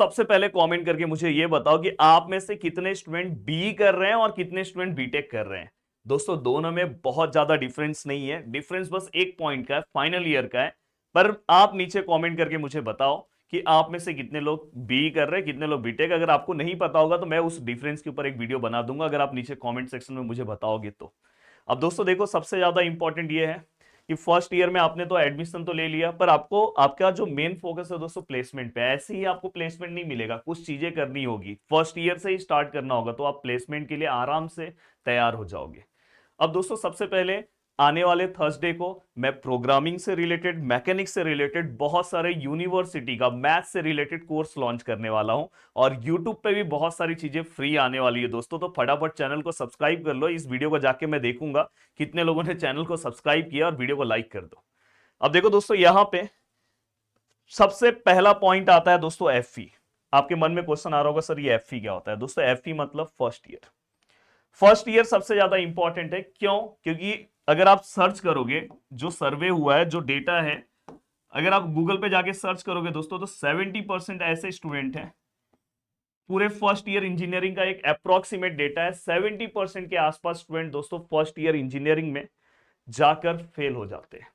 सबसे पहले कमेंट करके मुझे ये बताओ कि आप में से कितने स्टूडेंट बी कर रहे हैं और कितने स्टूडेंट बीटेक कर रहे हैं। दोस्तों दोनों में बहुत ज्यादा डिफरेंस नहीं है, डिफरेंस बस एक पॉइंट का है, फाइनल ईयर का है। पर आप नीचे कमेंट करके मुझे बताओ कि आप में से कितने लोग बी कर रहे हैं, कितने लोग बीटेक। अगर आपको नहीं पता होगा तो मैं उस डिफरेंस के ऊपर एक वीडियो बना दूंगा, अगर आप नीचे कमेंट सेक्शन में मुझे बताओगे तो। अब दोस्तों देखो, सबसे ज्यादा इंपॉर्टेंट ये है कि फर्स्ट ईयर में आपने तो एडमिशन तो ले लिया, पर आपको आपका जो मेन फोकस है दोस्तों प्लेसमेंट पे। ऐसे ही आपको प्लेसमेंट नहीं मिलेगा, कुछ चीजें करनी होगी, फर्स्ट ईयर से ही स्टार्ट करना होगा, तो आप प्लेसमेंट के लिए आराम से तैयार हो जाओगे। अब दोस्तों सबसे पहले आने वाले थर्सडे को मैं प्रोग्रामिंग से रिलेटेड, मैकेनिक्स से रिलेटेड बहुत सारे यूनिवर्सिटी का मैथ से रिलेटेड कोर्स लॉन्च करने वाला हूं, और यूट्यूब पे भी बहुत सारी चीजें फ्री आने वाली है दोस्तों। तो फटाफट चैनल को सब्सक्राइब कर लो। इस वीडियो को जाके मैं देखूंगा कितने लोगों ने चैनल को सब्सक्राइब किया, और वीडियो को लाइक कर दो। अब देखो दोस्तों, यहां पे सबसे पहला पॉइंट आता है दोस्तों एफई। आपके मन में क्वेश्चन आ रहा होगा, सर ये एफई क्या होता है। दोस्तों एफई मतलब फर्स्ट ईयर। फर्स्ट ईयर सबसे ज्यादा इंपॉर्टेंट है, क्यों? क्योंकि अगर आप सर्च करोगे, जो सर्वे हुआ है, जो डेटा है, अगर आप गूगल पे जाके सर्च करोगे दोस्तों, तो 70% ऐसे स्टूडेंट हैं पूरे फर्स्ट ईयर इंजीनियरिंग का, एक अप्रोक्सीमेट डेटा है, 70% के आसपास स्टूडेंट दोस्तों फर्स्ट ईयर इंजीनियरिंग में जाकर फेल हो जाते हैं।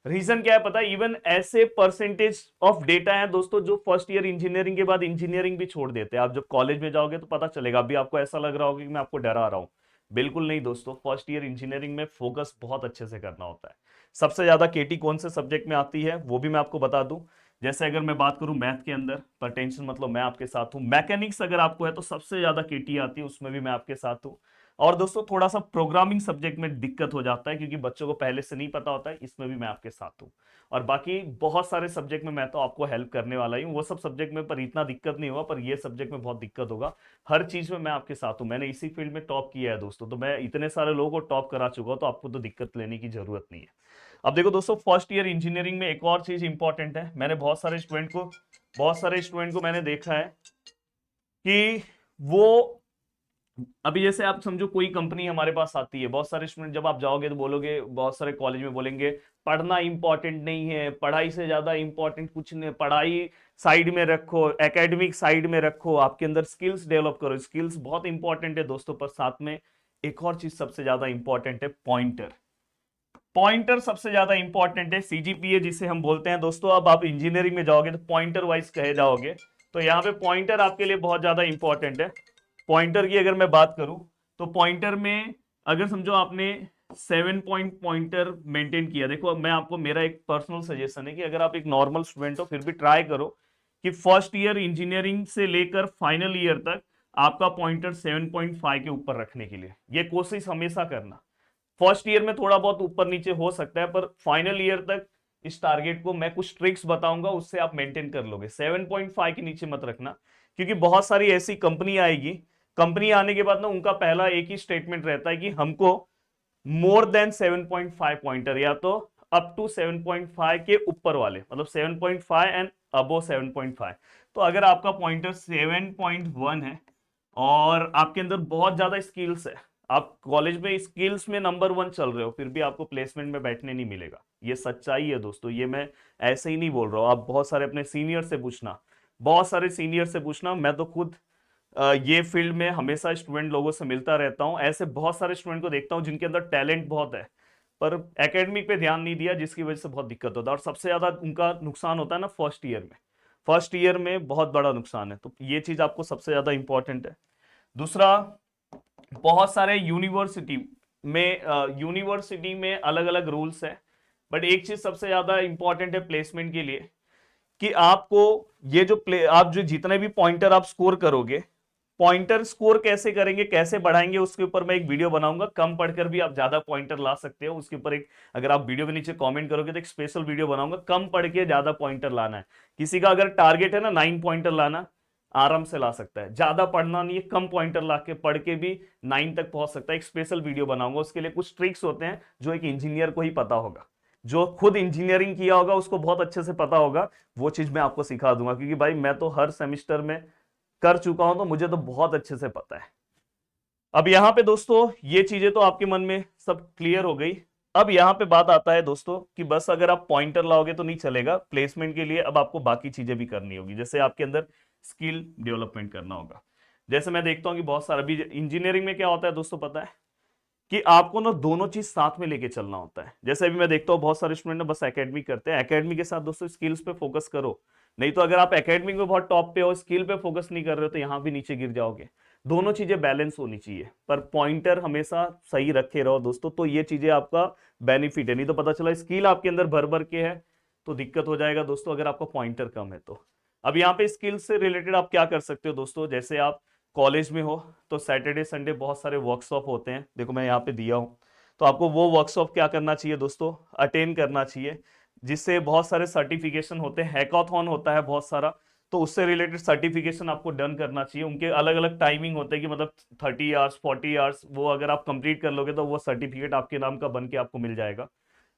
रीजन क्या है पता है? इवन ऐसे परसेंटेज ऑफ डेटा है दोस्तों जो फर्स्ट ईयर इंजीनियरिंग के बाद इंजीनियरिंग भी छोड़ देते हैं। आप जब कॉलेज में जाओगे तो पता चलेगा। अभी आपको ऐसा लग रहा होगा कि मैं आपको डरा रहा हूं, बिल्कुल नहीं दोस्तों। फर्स्ट ईयर इंजीनियरिंग में फोकस बहुत अच्छे से करना होता है। सबसे ज्यादा केटी कौन से सब्जेक्ट में आती है वो भी मैं आपको बता दूं। जैसे अगर मैं बात करूं मैथ के अंदर, पर टेंशन मतलब मैं आपके साथ हूं। मैकेनिक्स अगर आपको है तो सबसे ज्यादा केटी आती है, उसमें भी मैं आपके साथ हूं। और दोस्तों थोड़ा सा प्रोग्रामिंग सब्जेक्ट में दिक्कत हो जाता है, क्योंकि बच्चों को पहले से नहीं पता होता है, इसमें भी मैं आपके साथ हूं। और बाकी बहुत सारे सब्जेक्ट में मैं तो आपको हेल्प करने वाला ही हूँ। वो सब सब्जेक्ट में पर इतना दिक्कत नहीं होगा, पर ये सब्जेक्ट में बहुत दिक्कत होगा। हर चीज में मैं आपके साथ हूँ। मैंने इसी फील्ड में टॉप किया है दोस्तों, तो मैं इतने सारे लोगों को टॉप करा चुका हूं, तो आपको तो दिक्कत लेने की जरूरत नहीं है। अब देखो दोस्तों, फर्स्ट ईयर इंजीनियरिंग में एक और चीज इंपॉर्टेंट है। मैंने बहुत सारे स्टूडेंट को मैंने देखा है कि वो, अभी जैसे आप समझो कोई कंपनी हमारे पास आती है, बहुत सारे स्टूडेंट जब आप जाओगे तो बोलोगे, बहुत सारे कॉलेज में बोलेंगे पढ़ना इंपॉर्टेंट नहीं है, पढ़ाई से ज्यादा इंपॉर्टेंट कुछ नहीं, पढ़ाई साइड में रखो, एकेडमिक साइड में रखो, आपके अंदर स्किल्स डेवलप करो। स्किल्स बहुत इंपॉर्टेंट है दोस्तों, पर साथ में एक और चीज सबसे ज्यादा इंपॉर्टेंट है, पॉइंटर। पॉइंटर सबसे ज्यादा इंपॉर्टेंट है, सीजीपीए जिसे हम बोलते हैं दोस्तों। अब आप इंजीनियरिंग में जाओगे तो पॉइंटर वाइज कहे जाओगे, तो यहाँ पे पॉइंटर आपके लिए बहुत ज्यादा इंपॉर्टेंट है। पॉइंटर की अगर मैं बात करूं तो पॉइंटर में अगर समझो आपने 7 पॉइंट पॉइंटर मेंटेन किया, देखो मैं आपको, मेरा एक पर्सनल सजेशन है कि अगर आप एक नॉर्मल स्टूडेंट हो फिर भी ट्राई करो कि फर्स्ट ईयर इंजीनियरिंग से लेकर फाइनल ईयर तक आपका पॉइंटर 7.5 के ऊपर रखने के लिए ये कोशिश हमेशा करना। फर्स्ट ईयर में थोड़ा बहुत ऊपर नीचे हो सकता है, पर फाइनल ईयर तक इस टारगेट को मैं कुछ ट्रिक्स बताऊंगा, उससे आप मेंटेन कर लोगे। 7.5 के नीचे मत रखना, क्योंकि बहुत सारी ऐसी कंपनी आएगी, कंपनी आने के बाद ना उनका पहला एक ही स्टेटमेंट रहता है कि हमको मोर देन 7.5 पॉइंटर, या तो अप टू 7.5 के ऊपर वाले, मतलब 7.5 एंड अबो 7.5। तो अगर आपका पॉइंटर 7.1 है और आपके अंदर बहुत ज्यादा स्किल्स है, आप कॉलेज में स्किल्स में नंबर 1 चल रहे हो, फिर भी आपको प्लेसमेंट में बैठने नहीं मिलेगा। ये सच्चाई है दोस्तों, ये मैं ऐसे ही नहीं बोल रहा हूं। आप बहुत सारे अपने सीनियर से पूछना, बहुत सारे सीनियर से पूछना। मैं तो खुद ये फील्ड में हमेशा स्टूडेंट लोगों से मिलता रहता हूं, ऐसे बहुत सारे स्टूडेंट को देखता हूं जिनके अंदर टैलेंट बहुत है, पर एकेडमिक पे ध्यान नहीं दिया, जिसकी वजह से बहुत दिक्कत होता है। और सबसे ज्यादा उनका नुकसान होता है ना फर्स्ट ईयर में, फर्स्ट ईयर में बहुत बड़ा नुकसान है। तो ये चीज आपको सबसे ज्यादा इंपॉर्टेंट है। दूसरा, बहुत सारे यूनिवर्सिटी में अलग अलग रूल्स है, बट एक चीज सबसे ज्यादा इंपॉर्टेंट है प्लेसमेंट के लिए, कि आपको ये जो आप जो जितने भी पॉइंटर आप स्कोर करोगे, पॉइंटर स्कोर कैसे करेंगे, कैसे बढ़ाएंगे, उसके ऊपर मैं एक वीडियो बनाऊंगा। कम पढ़कर भी आप ज्यादा पॉइंटर ला सकते हो, उसके ऊपर एक, अगर आप वीडियो के नीचे कमेंट करोगे तो एक स्पेशल वीडियो बनाऊंगा। कम पढ़ के ज्यादा पॉइंटर लाना है, किसी का अगर टारगेट है ना 9 पॉइंटर लाना, आराम से ला सकता है। ज्यादा पढ़ना नहीं है, कम पॉइंटर ला के पढ़ के भी 9 तक पहुंच सकता है। एक स्पेशल वीडियो बनाऊंगा, उसके लिए कुछ ट्रिक्स होते हैं जो एक इंजीनियर को ही पता होगा, जो खुद इंजीनियरिंग किया होगा उसको बहुत अच्छे से पता होगा। वो चीज मैं आपको सिखा दूंगा, क्योंकि भाई मैं तो हर सेमिस्टर में कर चुका हूं, तो मुझे तो बहुत अच्छे से पता है। अब यहां पे दोस्तों ये चीजें तो आपके मन में सब क्लियर हो गई। अब यहां पे बात आता है दोस्तों कि बस अगर आप पॉइंटर लाओगे तो नहीं चलेगा प्लेसमेंट के लिए, अब आपको बाकी चीजें भी करनी होगी। जैसे आपके अंदर स्किल डेवलपमेंट करना होगा। जैसे मैं देखता हूँ कि बहुत सारा अभी इंजीनियरिंग में क्या होता है दोस्तों, पता है कि आपको ना दोनों चीज साथ में लेके चलना होता है। जैसे अभी मैं देखता हूँ बहुत सारे स्टूडेंट ना बस एकेडमिक करते हैं, एकेडमिक के साथ दोस्तों स्किल्स पे फोकस करो। नहीं तो अगर आप एकेडमिक में बहुत टॉप पे हो, स्किल पे फोकस नहीं कर रहे हो, तो यहाँ भी नीचे गिर जाओगे। दोनों चीजें बैलेंस होनी चाहिए, पर पॉइंटर हमेशा सही रखे रहो दोस्तों, तो ये चीजें आपका बेनिफिट है। नहीं तो पता चला स्किल आपके अंदर भर भर के है तो दिक्कत हो जाएगा दोस्तों, अगर आपका पॉइंटर कम है तो। अब यहाँ पे स्किल से रिलेटेड आप क्या कर सकते हो दोस्तों, जैसे आप कॉलेज में हो तो सैटरडे संडे बहुत सारे वर्कशॉप होते हैं, देखो मैं यहाँ पे दिया हूँ। तो आपको वो वर्कशॉप क्या करना चाहिए दोस्तों, अटेंड करना चाहिए, जिससे बहुत सारे सर्टिफिकेशन होते हैं, हैकाथॉन होता है बहुत सारा, तो उससे रिलेटेड सर्टिफिकेशन आपको डन करना चाहिए। उनके अलग अलग टाइमिंग होते हैं कि मतलब 30 आवर्स 40 आवर्स, वो अगर आप कंप्लीट कर लोगे तो वो सर्टिफिकेट आपके नाम का बन के आपको मिल जाएगा।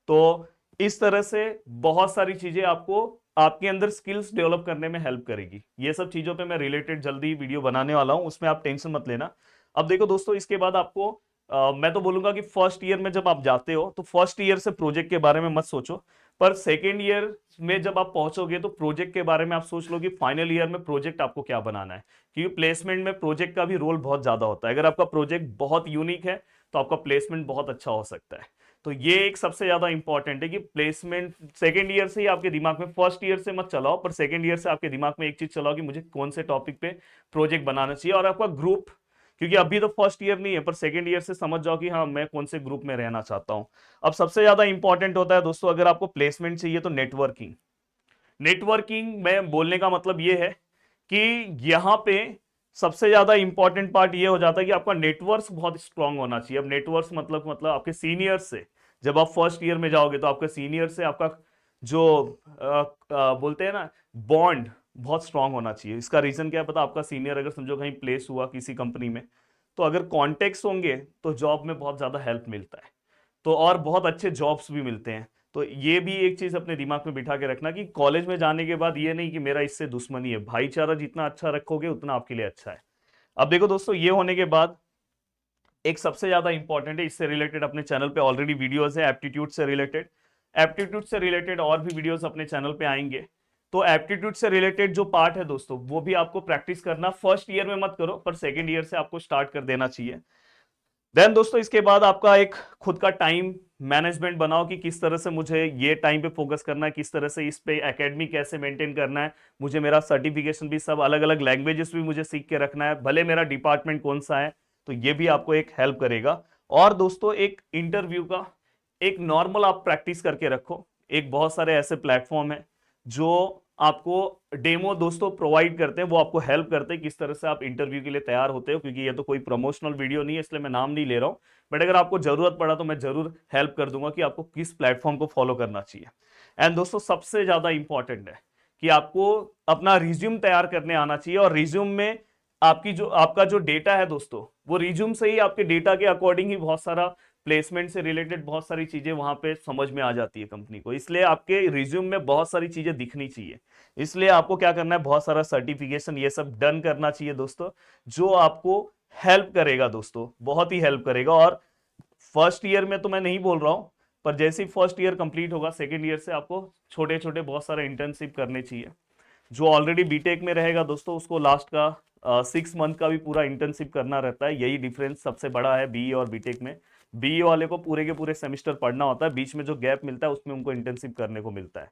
तो इस तरह से बहुत सारी चीजें आपको आपके अंदर स्किल्स डेवलप करने में हेल्प करेगी। ये सब चीजों पे मैं रिलेटेड जल्दी वीडियो बनाने वाला हूं, उसमें आप टेंशन मत लेना। अब देखो दोस्तों, इसके बाद आपको मैं तो बोलूंगा कि फर्स्ट ईयर में जब आप जाते हो तो फर्स्ट ईयर से प्रोजेक्ट के बारे में मत सोचो, पर सेकेंड ईयर में जब आप पहुंचोगे तो प्रोजेक्ट के बारे में आप सोच लो कि फाइनल ईयर में प्रोजेक्ट आपको क्या बनाना है। क्योंकि प्लेसमेंट में प्रोजेक्ट का भी रोल बहुत ज्यादा होता है। अगर आपका प्रोजेक्ट बहुत यूनिक है तो आपका प्लेसमेंट बहुत अच्छा हो सकता है। तो ये एक सबसे ज्यादा इंपॉर्टेंट है कि प्लेसमेंट सेकेंड ईयर से ही आपके दिमाग में, फर्स्ट ईयर से मत चलाओ, पर सेकेंड ईयर से आपके दिमाग में एक चीज चलाओ कि मुझे कौन से टॉपिक पे प्रोजेक्ट बनाना चाहिए, और आपका ग्रुप, क्योंकि अभी तो फर्स्ट ईयर नहीं है, पर सेकेंड ईयर से समझ जाओ कि हाँ मैं कौन से ग्रुप में रहना चाहता हूं। अब सबसे ज्यादा इंपॉर्टेंट होता है दोस्तों, अगर आपको प्लेसमेंट चाहिए तो नेटवर्किंग। नेटवर्किंग में बोलने का मतलब यह है कि यहां पे सबसे ज्यादा इंपॉर्टेंट पार्ट ये हो जाता है कि आपका नेटवर्क बहुत स्ट्रांग होना चाहिए। अब नेटवर्क मतलब आपके सीनियर से, जब आप फर्स्ट ईयर में जाओगे तो आपके सीनियर से आपका जो बोलते हैं ना बॉन्ड, बहुत स्ट्रांग होना चाहिए। इसका रीजन क्या है पता, आपका सीनियर अगर समझो कहीं प्लेस हुआ किसी कंपनी में, तो अगर कॉन्टेक्ट्स होंगे तो जॉब में बहुत ज्यादा हेल्प मिलता है, तो और बहुत अच्छे जॉब्स भी मिलते हैं। तो ये भी एक चीज अपने दिमाग में बिठा के रखना कि कॉलेज में जाने के बाद ये नहीं कि मेरा इससे दुश्मनी है, भाईचारा जितना अच्छा रखोगे उतना आपके लिए अच्छा है। अब देखो दोस्तों, ये होने के बाद एक सबसे ज्यादा इंपॉर्टेंट है, इससे रिलेटेड अपने चैनल पे ऑलरेडी वीडियोस है, एप्टीट्यूड से रिलेटेड। एप्टीट्यूड से रिलेटेड और भी वीडियोस अपने चैनल पे आएंगे। तो एप्टीट्यूड से रिलेटेड जो पार्ट है दोस्तों, वो भी आपको प्रैक्टिस करना, फर्स्ट ईयर में मत करो, पर सेकेंड ईयर से आपको स्टार्ट कर देना चाहिए। देन दोस्तों, इसके बाद आपका एक खुद का टाइम मैनेजमेंट बनाओ कि किस तरह से मुझे ये टाइम पे फोकस करना है, किस तरह से इस पे एकेडमी कैसे मेंटेन करना है, मुझे मेरा सर्टिफिकेशन भी सब अलग अलग लैंग्वेजेस भी मुझे सीख के रखना है, भले मेरा डिपार्टमेंट कौन सा है। तो ये भी आपको एक हेल्प करेगा। और दोस्तों, एक इंटरव्यू का एक नॉर्मल आप प्रैक्टिस करके रखो। एक बहुत सारे ऐसे प्लेटफॉर्म है जो आपको डेमो दोस्तों प्रोवाइड करते हैं, वो आपको हेल्प करते हैं किस तरह से आप इंटरव्यू के लिए तैयार होते हो। क्योंकि ये तो कोई प्रमोशनल वीडियो नहीं है, इसलिए मैं नाम नहीं ले रहा हूं, बट अगर आपको जरूरत पड़ा तो मैं जरूर हेल्प कर दूंगा कि आपको किस प्लेटफॉर्म को फॉलो करना चाहिए। एंड दोस्तों, सबसे ज्यादा इंपॉर्टेंट है कि आपको अपना रिज्यूम तैयार करने आना चाहिए, और रिज्यूम में आपका जो डेटा है दोस्तों, वो रिज्यूम से ही, आपके डेटा के अकॉर्डिंग ही बहुत सारा प्लेसमेंट से रिलेटेड बहुत सारी चीजें वहां पे समझ में आ जाती है कंपनी को। इसलिए आपके रिज्यूम में बहुत सारी चीजें दिखनी चाहिए। इसलिए आपको क्या करना है, बहुत सारा सर्टिफिकेशन ये सब डन करना चाहिए दोस्तों, जो आपको हेल्प करेगा दोस्तों, बहुत ही हेल्प करेगा। और फर्स्ट ईयर में तो मैं नहीं बोल रहा हूं, पर जैसे ही फर्स्ट ईयर कंप्लीट होगा, सेकेंड ईयर से आपको छोटे छोटे बहुत सारे इंटर्नशिप करने चाहिए। जो ऑलरेडी बीटेक में रहेगा दोस्तों, उसको लास्ट का 6 मंथ का भी पूरा इंटर्नशिप करना रहता है। यही डिफरेंस सबसे बड़ा है बीई और बीटेक में। बीई वाले को पूरे के पूरे सेमेस्टर पढ़ना होता है, बीच में जो गैप मिलता है उसमें उनको इंटर्नशिप करने को मिलता है।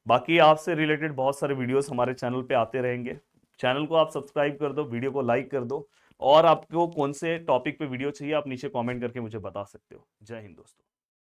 बाकी आपसे रिलेटेड बहुत सारे वीडियोस हमारे चैनल पे आते रहेंगे। चैनल को आप सब्सक्राइब कर दो, वीडियो को लाइक कर दो, और आपको कौन से टॉपिक पे वीडियो चाहिए आप नीचे कमेंट करके मुझे बता सकते हो। जय हिंद दोस्तों।